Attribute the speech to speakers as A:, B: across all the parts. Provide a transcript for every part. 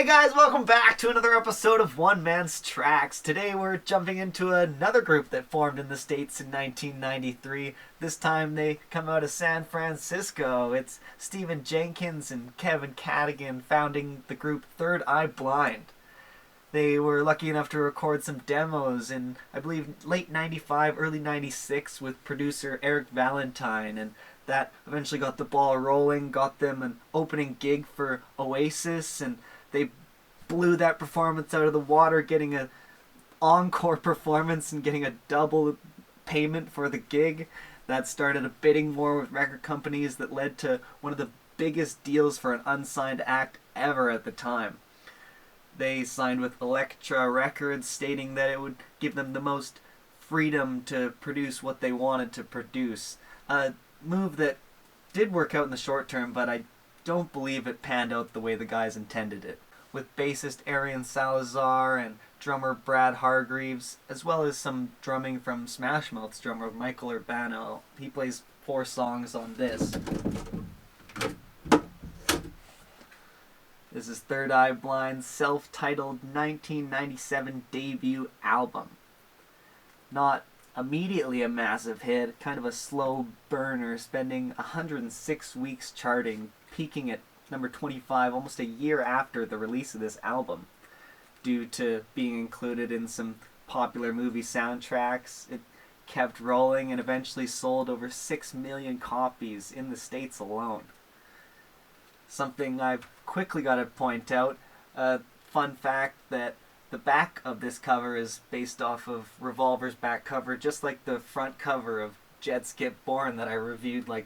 A: Hey guys, welcome back to another episode of One Man's Tracks. Today we're jumping into another group that formed in the States in 1993. This time they come out of San Francisco. It's Stephan Jenkins and Kevin Cadogan founding the group Third Eye Blind. They were lucky enough to record some demos in, I believe, late 95, early 96 with producer Eric Valentine, and that eventually got the ball rolling, got them an opening gig for Oasis, and they blew that performance out of the water, getting an encore performance and getting a double payment for the gig. That started a bidding war with record companies that led to one of the biggest deals for an unsigned act ever at the time. They signed with Elektra Records, stating that it would give them the most freedom to produce what they wanted to produce. A move that did work out in the short term, but I don't believe it panned out the way the guys intended it. With bassist Arion Salazar and drummer Brad Hargreaves, as well as some drumming from Smash Mouth's drummer Michael Urbano. He plays 4 songs on this. This is Third Eye Blind's self-titled 1997 debut album. Not immediately a massive hit, kind of a slow burner, spending 106 weeks charting, peaking at number 25 almost a year after the release of this album. Due to being included in some popular movie soundtracks, it kept rolling and eventually sold over 6 million copies in the States alone. Something I've quickly got to point out, a fun fact that the back of this cover is based off of Revolver's back cover, just like the front cover of Jet Skip Born that I reviewed like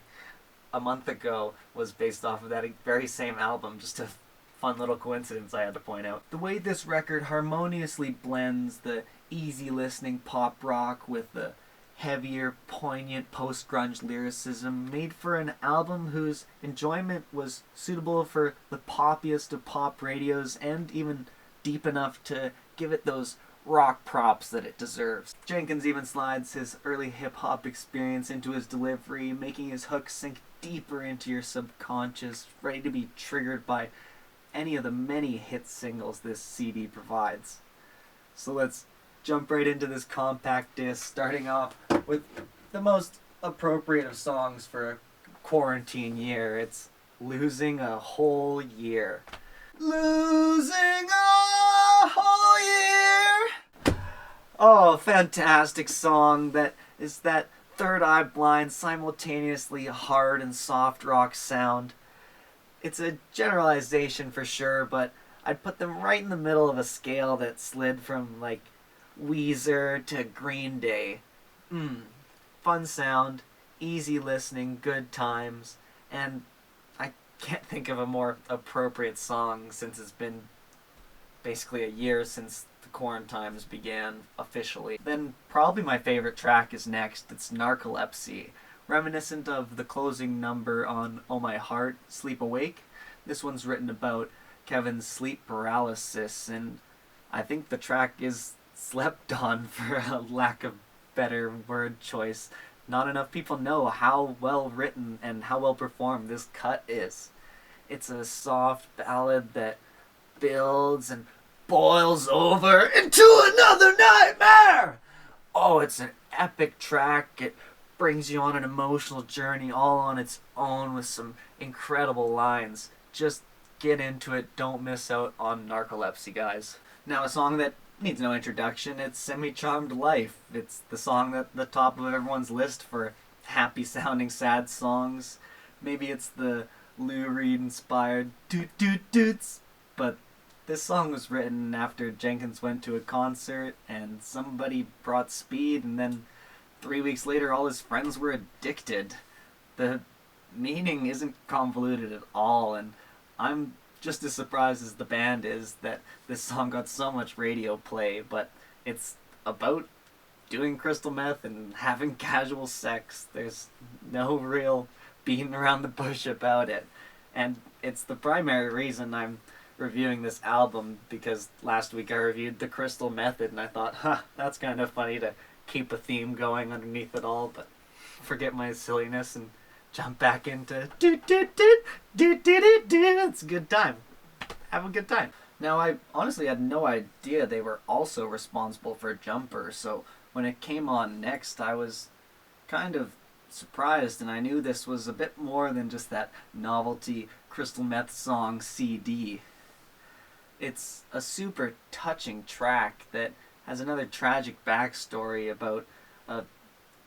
A: a month ago was based off of that very same album. Just a fun little coincidence I had to point out. The way this record harmoniously blends the easy listening pop rock with the heavier, poignant post-grunge lyricism made for an album whose enjoyment was suitable for the poppiest of pop radios and even deep enough to give it those rock props that it deserves. Jenkins even slides his early hip-hop experience into his delivery, making his hooks sink deeper into your subconscious, ready to be triggered by any of the many hit singles this CD provides. So let's jump right into this compact disc, starting off with the most appropriate of songs for a quarantine year. It's Losing a Whole Year. Losing a whole year! Oh, fantastic song that is that Third Eye Blind simultaneously hard and soft rock sound. It's a generalization for sure, but I'd put them right in the middle of a scale that slid from like Weezer to Green Day. Fun sound, easy listening, good times, and I can't think of a more appropriate song since it's been basically a year since the quarantines began officially. Then probably my favorite track is next. It's Narcolepsy, reminiscent of the closing number on Oh My Heart, Sleep Awake. This one's written about Kevin's sleep paralysis, and I think the track is slept on, for a lack of better word choice. Not enough people know how well written and how well performed this cut is. It's a soft ballad that builds and boils over into another nightmare! Oh, it's an epic track. It brings you on an emotional journey all on its own with some incredible lines. Just get into it. Don't miss out on Narcolepsy, guys. Now, a song that needs no introduction. It's Semi-Charmed Life. It's the song at the top of everyone's list for happy-sounding sad songs. Maybe it's the Lou Reed-inspired doot-doot-doots, but this song was written after Jenkins went to a concert and somebody brought speed, and then 3 weeks later all his friends were addicted. The meaning isn't convoluted at all, and I'm just as surprised as the band is that this song got so much radio play, but it's about doing crystal meth and having casual sex. There's no real beating around the bush about it. And it's the primary reason I'm reviewing this album, because last week I reviewed The Crystal Method and I thought, that's kind of funny to keep a theme going underneath it all, but forget my silliness and jump back into do do do do do do do. It's a good time. Have a good time. Now, I honestly had no idea they were also responsible for Jumper, so when it came on next, I was kind of surprised, and I knew this was a bit more than just that novelty crystal meth song CD. It's a super touching track that has another tragic backstory about a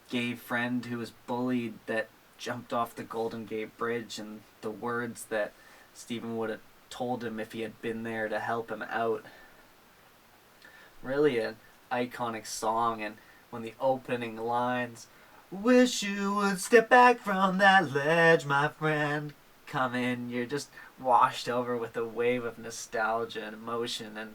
A: gay friend who was bullied that jumped off the Golden Gate Bridge, and the words that Stephen would have told him if he had been there to help him out. Really an iconic song, and when the opening lines, "Wish you would step back from that ledge, my friend," come in, you're just washed over with a wave of nostalgia and emotion, and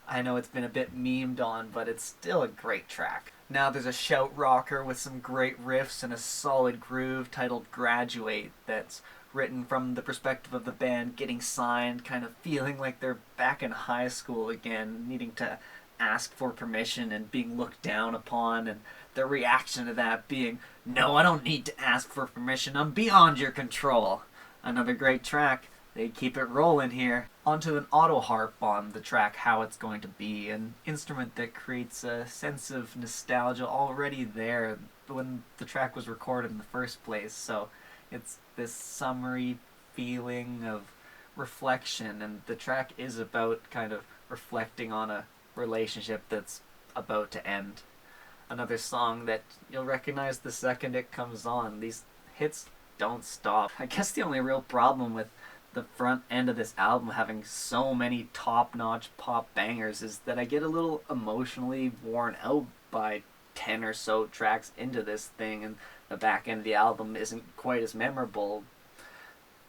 A: I know it's been a bit memed on, but it's still a great track. Now there's a shout rocker with some great riffs and a solid groove titled Graduate that's written from the perspective of the band getting signed, kind of feeling like they're back in high school again, needing to ask for permission and being looked down upon, and the reaction to that being, "No, I don't need to ask for permission, I'm beyond your control." Another great track. They keep it rolling here. Onto an auto harp on the track How It's Going to Be, an instrument that creates a sense of nostalgia already there when the track was recorded in the first place. So it's this summery feeling of reflection, and the track is about kind of reflecting on a relationship that's about to end. Another song that you'll recognize the second it comes on. These hits don't stop. I guess the only real problem with the front end of this album having so many top-notch pop bangers is that I get a little emotionally worn out by 10 or so tracks into this thing, and the back end of the album isn't quite as memorable.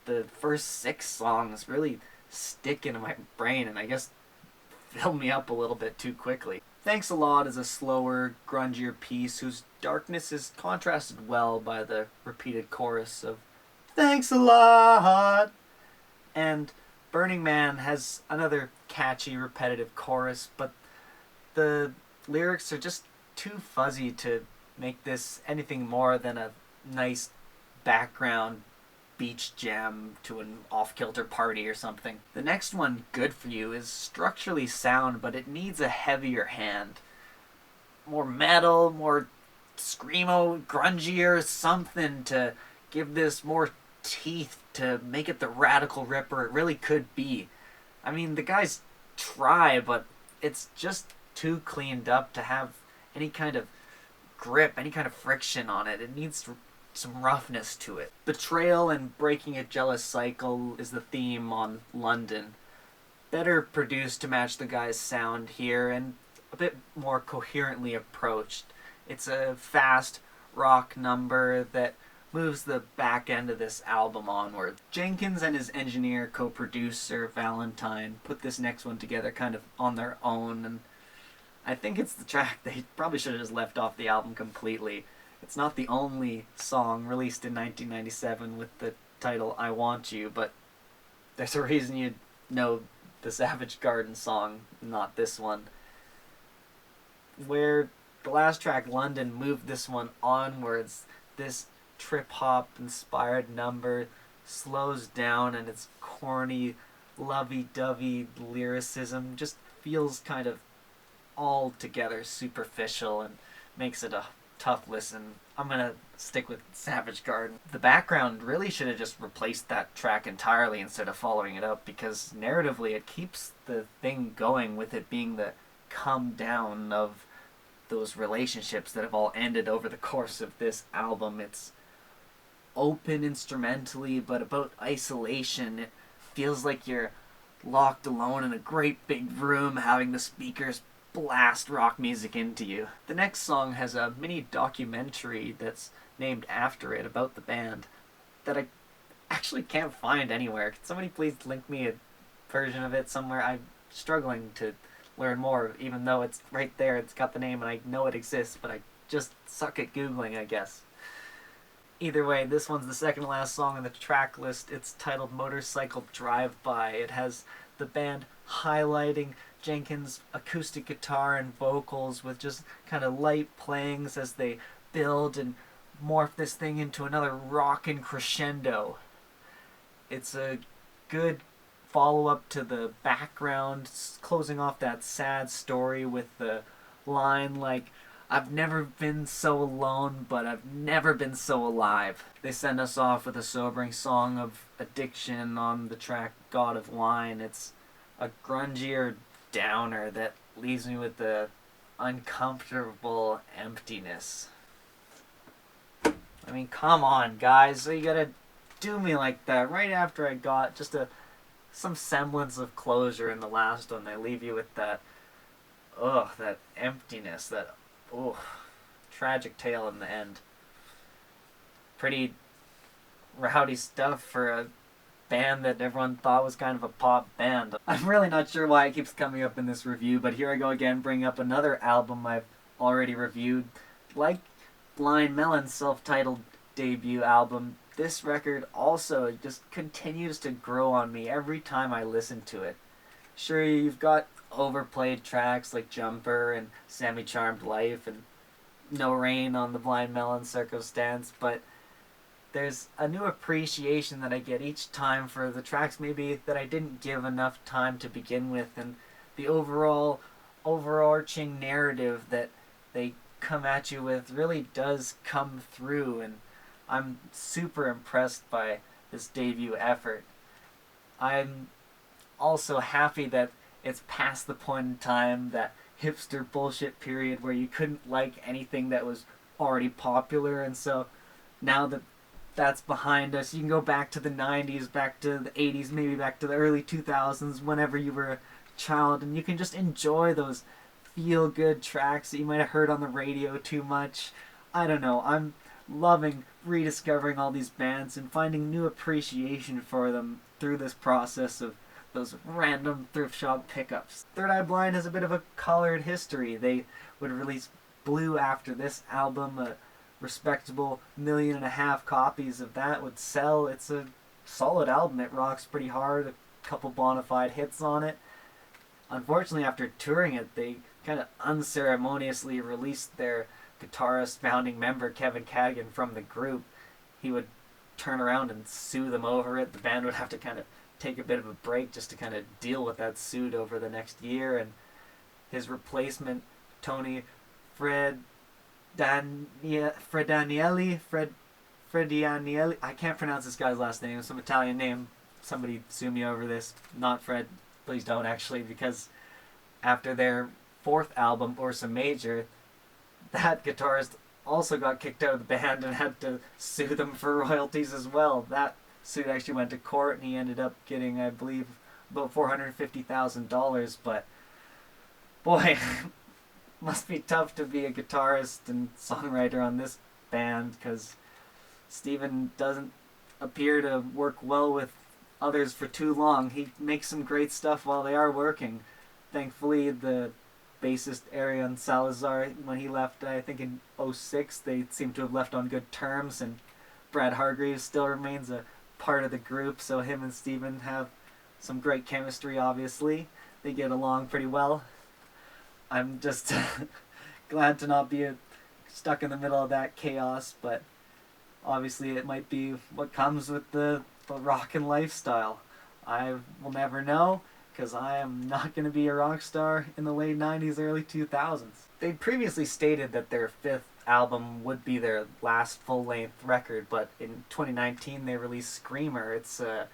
A: The first 6 songs really stick into my brain and I guess fill me up a little bit too quickly. Thanks a Lot is a slower, grungier piece whose darkness is contrasted well by the repeated chorus of "Thanks a lot." And Burning Man has another catchy, repetitive chorus, but the lyrics are just too fuzzy to make this anything more than a nice background beach jam to an off-kilter party or something. The next one, Good For You, is structurally sound, but it needs a heavier hand. More metal, more screamo, grungier, something to give this more teeth to make it the radical ripper it really could be. I mean, the guys try, but it's just too cleaned up to have any kind of grip, any kind of friction on it. It needs some roughness to it. Betrayal and breaking a jealous cycle is the theme on London. Better produced to match the guy's sound here, and a bit more coherently approached. It's a fast rock number that moves the back end of this album onward. Jenkins and his engineer, co-producer Valentine put this next one together kind of on their own, and I think it's the track they probably should have just left off the album completely. It's not the only song released in 1997 with the title I Want You, but there's a reason you know the Savage Garden song, not this one. Where the last track, London, moved this one onwards, this trip-hop inspired number slows down, and its corny, lovey-dovey lyricism just feels kind of altogether superficial and makes it a tough listen. I'm gonna stick with Savage Garden. The background really should have just replaced that track entirely instead of following it up, because narratively it keeps the thing going with it being the come down of those relationships that have all ended over the course of this album. It's open instrumentally, but about isolation. It feels like you're locked alone in a great big room having the speakers blast rock music into you. The next song has a mini documentary that's named after it about the band that I actually can't find anywhere. Can somebody please link me a version of it somewhere? I'm struggling to learn more, even though it's right there, it's got the name and I know it exists, but I just suck at Googling, I guess. Either way, this one's the second to last song on the track list. It's titled Motorcycle Drive-By. It has the band highlighting Jenkins' acoustic guitar and vocals with just kind of light playings as they build and morph this thing into another rockin' crescendo. It's a good follow-up to the background, closing off that sad story with the line like, "I've never been so alone, but I've never been so alive." They send us off with a sobering song of addiction on the track God of Wine. It's a grungier downer that leaves me with the uncomfortable emptiness. I mean, come on, guys. So you gotta do me like that right after I got just some semblance of closure in the last one. They leave you with that, that emptiness, that, tragic tale in the end. Pretty rowdy stuff for a band that everyone thought was kind of a pop band. I'm really not sure why it keeps coming up in this review, but here I go again, bringing up another album I've already reviewed. Like Blind Melon's self-titled debut album, this record also just continues to grow on me every time I listen to it. Sure, you've got overplayed tracks like Jumper and Semi-Charmed Life and No Rain on the Blind Melon Circumstance, but there's a new appreciation that I get each time for the tracks maybe that I didn't give enough time to begin with, and the overarching narrative that they come at you with really does come through, and I'm super impressed by this debut effort. I'm also happy that it's past the point in time, that hipster bullshit period where you couldn't like anything that was already popular, and so now that that's behind us, you can go back to the 90s, back to the 80s, maybe back to the early 2000s, whenever you were a child, and you can just enjoy those feel-good tracks that you might have heard on the radio too much. I don't know, I'm loving rediscovering all these bands and finding new appreciation for them through this process of those random thrift shop pickups. Third Eye Blind has a bit of a colored history. They would release Blue after this album, a respectable 1.5 million copies of that would sell. It's a solid album. It rocks pretty hard, a couple bona fide hits on it. Unfortunately, after touring it, they kind of unceremoniously released their guitarist founding member Kevin Cadogan from the group. He would turn around and sue them over it. The band would have to kind of take a bit of a break just to kind of deal with that suit over the next year, and his replacement, Tony Fredianielli, I can't pronounce this guy's last name, some Italian name, somebody sue me over this, not Fred, please don't actually, because after their fourth album, Ursa Major, that guitarist also got kicked out of the band and had to sue them for royalties as well. That suit actually went to court, and he ended up getting, I believe, about $450,000, but boy, must be tough to be a guitarist and songwriter on this band, because Stephan doesn't appear to work well with others for too long. He makes some great stuff while they are working. Thankfully, the bassist Arion Salazar, when he left, I think in 2006, they seem to have left on good terms, and Brad Hargreaves still remains a part of the group, so him and Stephan have some great chemistry, obviously. They get along pretty well. I'm just glad to not be stuck in the middle of that chaos, but obviously it might be what comes with the rockin' lifestyle. I will never know, because I am not going to be a rock star in the late 90s, early 2000s. They previously stated that their fifth album would be their last full-length record, but in 2019 they released Screamer. It's a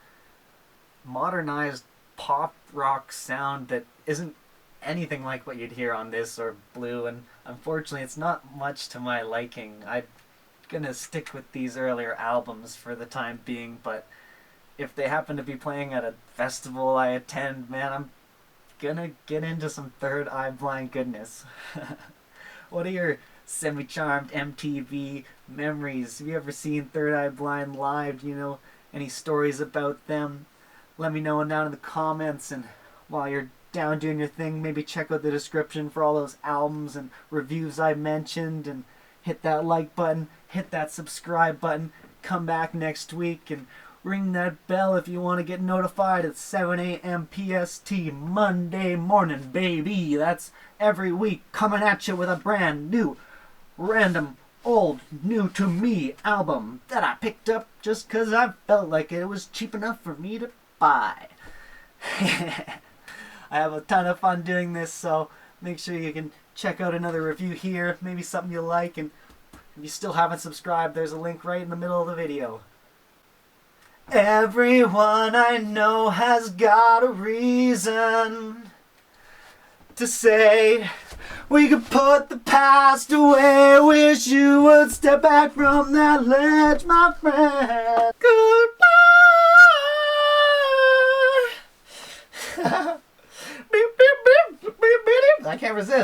A: modernized pop rock sound that isn't anything like what you'd hear on this or Blue, and unfortunately it's not much to my liking. I'm gonna stick with these earlier albums for the time being, but if they happen to be playing at a festival I attend, man, I'm gonna get into some Third Eye Blind goodness. What are your Semi-Charmed MTV memories? Have you ever seen Third Eye Blind live? Do you know any stories about them? Let me know down in the comments, and while you're down doing your thing, maybe check out the description for all those albums and reviews I mentioned, and hit that like button, hit that subscribe button, come back next week, and ring that bell if you want to get notified at 7 a.m. PST Monday morning, baby. That's every week, coming at you with a brand new, random, old, new to me album that I picked up just because I felt like it was cheap enough for me to buy. I have a ton of fun doing this, so make sure you can check out another review here, maybe something you like, and if you still haven't subscribed, there's a link right in the middle of the video. Everyone I know has got a reason to say we could put the past away. Wish you would step back from that ledge, my friend. Goodbye. I can't resist.